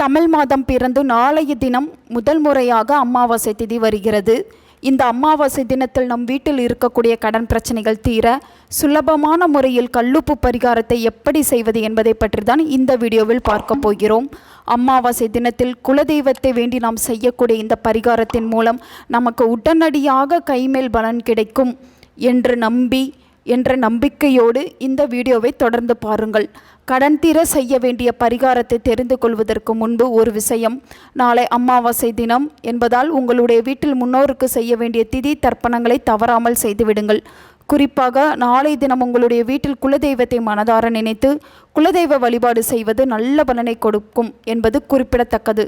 தமிழ் மாதம் பிறந்து நாளைய தினம் முதல் முறையாக அமாவாசை திதி வருகிறது. இந்த அமாவாசை தினத்தில் நம் வீட்டில் இருக்கக்கூடிய கடன் பிரச்சனைகள் தீர சுலபமான முறையில் கல்லுப்பு பரிகாரத்தை எப்படி செய்வது என்பதை பற்றி தான் இந்த வீடியோவில் பார்க்க போகிறோம். அமாவாசை தினத்தில் குலதெய்வத்தை வேண்டி நாம் செய்யக்கூடிய இந்த பரிகாரத்தின் மூலம் நமக்கு உடனடியாக கைமேல் பலன் கிடைக்கும் என்ற நம்பிக்கையோடு இந்த வீடியோவை தொடர்ந்து பாருங்கள். கடன் தீர செய்ய வேண்டிய பரிகாரத்தை தெரிந்து கொள்வதற்கு முன்பு ஒரு விஷயம். நாளை அமாவாசை தினம் என்பதால் உங்களுடைய வீட்டில் முன்னோருக்கு செய்ய வேண்டிய திதி தர்ப்பணங்களை தவறாமல் செய்துவிடுங்கள். குறிப்பாக நாளை தினம் உங்களுடைய வீட்டில் குலதெய்வத்தை மனதார நினைத்து குலதெய்வ வழிபாடு செய்வது நல்ல பலனை கொடுக்கும் என்பது குறிப்பிடத்தக்கது.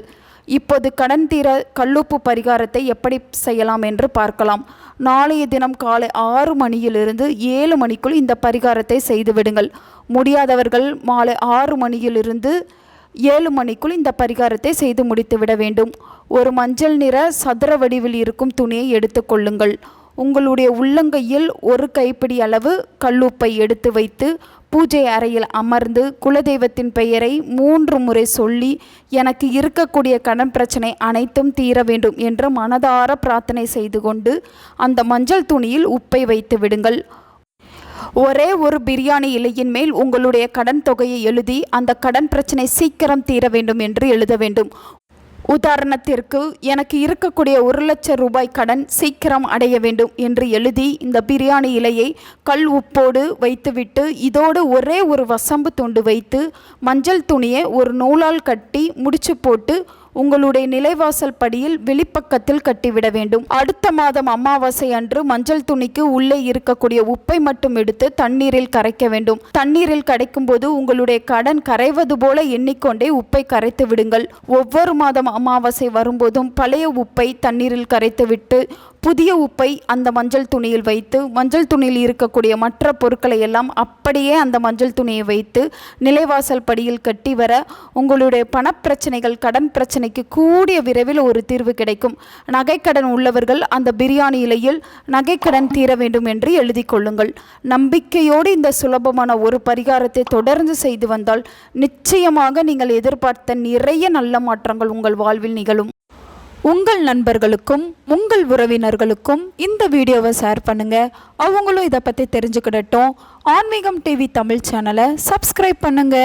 இப்போது கடன் தீர கல்லுப்பு பரிகாரத்தை எப்படி செய்யலாம் என்று பார்க்கலாம். நாளைய தினம் காலை 6 மணியிலிருந்து 7 மணிக்குள் இந்த பரிகாரத்தை செய்துவிடுங்கள். முடியாதவர்கள் மாலை 6 மணியிலிருந்து 7 மணிக்குள் இந்த பரிகாரத்தை செய்து முடித்துவிட வேண்டும். ஒரு மஞ்சள் நிற சதுர வடிவில் இருக்கும் துணியை எடுத்துக்கொள்ளுங்கள். உங்களுடைய உள்ளங்கையில் ஒரு கைப்பிடி அளவு கல்லுப்பை எடுத்து வைத்து பூஜை அறையில் அமர்ந்து குலதெய்வத்தின் பெயரை 3 முறை சொல்லி எனக்கு இருக்கக்கூடிய கடன் பிரச்சனை அனைத்தும் தீர வேண்டும் என்று மனதார பிரார்த்தனை செய்து கொண்டு அந்த மஞ்சள் துணியில் உப்பை வைத்து விடுங்கள். ஒரே ஒரு பிரியாணி இலையின் மேல் உங்களுடைய கடன் தொகையை எழுதி அந்த கடன் பிரச்சனை சீக்கிரம் தீர வேண்டும் என்று எழுத வேண்டும். உதாரணத்திற்கு, எனக்கு இருக்கக்கூடிய 1 லட்சம் ரூபாய் கடன் சீக்கிரம் அடைய வேண்டும் என்று எழுதி இந்த பிரியாணி இலையை கல் உப்போடு வைத்துவிட்டு இதோடு ஒரே ஒரு வசம்பு துண்டு வைத்து மஞ்சள் துணியை ஒரு நூலால் கட்டி முடிச்சு போட்டு உங்களுடைய நிலைவாசல் படியில் வெளிப்பக்கத்தில் கட்டிவிட வேண்டும். அடுத்த மாதம் அமாவாசை அன்று மஞ்சள் துணிக்கு உள்ளே இருக்கக்கூடிய உப்பை மட்டும் எடுத்து தண்ணீரில் கரைக்க வேண்டும். தண்ணீரில் கரைக்கும் போது உங்களுடைய கடன் கரைவது போல எண்ணிக்கொண்டே உப்பை கரைத்து விடுங்கள். ஒவ்வொரு மாதம் அமாவாசை வரும்போதும் பழைய உப்பை தண்ணீரில் கரைத்து விட்டு புதிய உப்பை அந்த மஞ்சள் துணியில் வைத்து மஞ்சள் துணியில் இருக்கக்கூடிய மற்ற பொருட்களை எல்லாம் அப்படியே அந்த மஞ்சள் துணியை வைத்து நிலைவாசல் படியில் கட்டி வர உங்களுடைய பணப்பிரச்சனைகள் கடன் பிரச்சனைக்கு கூடிய விரைவில் ஒரு தீர்வு கிடைக்கும். நகைக்கடன் உள்ளவர்கள் அந்த பிரியாணி இலையில் நகைக்கடன் தீர வேண்டும் என்று எழுதி கொள்ளுங்கள். நம்பிக்கையோடு இந்த சுலபமான ஒரு பரிகாரத்தை தொடர்ந்து செய்து வந்தால் நிச்சயமாக நீங்கள் எதிர்பார்த்த நிறைய நல்ல மாற்றங்கள் உங்கள் வாழ்வில் நிகழும். உங்கள் நண்பர்களுக்கும் உங்கள் உறவினர்களுக்கும் இந்த வீடியோவை ஷேர் பண்ணுங்க. அவங்களும் இதை பற்றி தெரிஞ்சுக்கிடட்டும். ஆன்மீகம் டிவி தமிழ் சேனலை சப்ஸ்கிரைப் பண்ணுங்க.